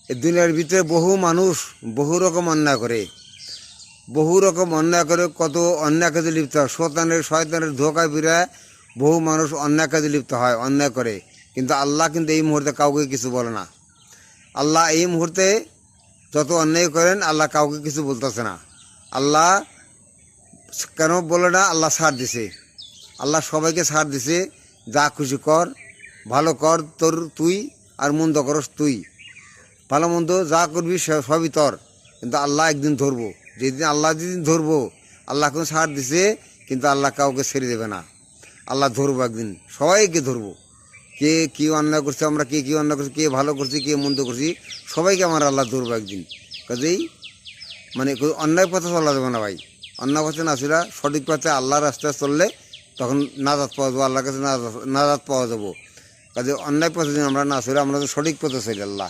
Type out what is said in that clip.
এই দুনিয়ার ভিতরে বহু মানুষ বহু রকম অন্যায় করে, কত অন্যায় কাজে লিপ্ত হয়। শয়তানের ধোঁকায় বিরায় বহু মানুষ অন্যায় কাজে লিপ্ত হয়, অন্যায় করে। কিন্তু আল্লাহ কিন্তু এই মুহূর্তে কাউকে কিছু বলে না। আল্লাহ এই মুহূর্তে যত অন্যায় করেন আল্লাহ কাউকে কিছু বলতেছে না। আল্লাহ কেন বলে না? আল্লাহ ছাড় দিছে, আল্লাহ সবাইকে ছাড় দিছে। যা খুশি কর, ভালো কর তুই, আর মন্দ করস তুই। ভালো মন্দ যা করবি সবই তোর, কিন্তু আল্লাহ একদিন ধরবো। যেদিন ধরবো, আল্লাহ কোনো ছাড় দিছে, কিন্তু আল্লাহ কাউকে ছেড়ে দেবে না। আল্লাহ ধরবো একদিন, সবাইকে ধরবো। কে কী অন্যায় করছে, আমরা কে কী অন্যায় করছি, কে ভালো করছি, কে মন্দ করছি, সবাইকে আমার আল্লাহ ধরবো একদিন। কাজেই মানে অন্যায় পথে চলা যাবে না ভাই। অন্যায় পথে না ছিল, সঠিক পথে আল্লাহর রাস্তায় চললে তখন নাজাত পাওয়া যাবো, আল্লাহর কাছে নাজাত পাওয়া যাবো। কাজে অন্যায় পথে যদি আমরা না চলি, আমরা তো সঠিক পথে চলি। আল্লাহ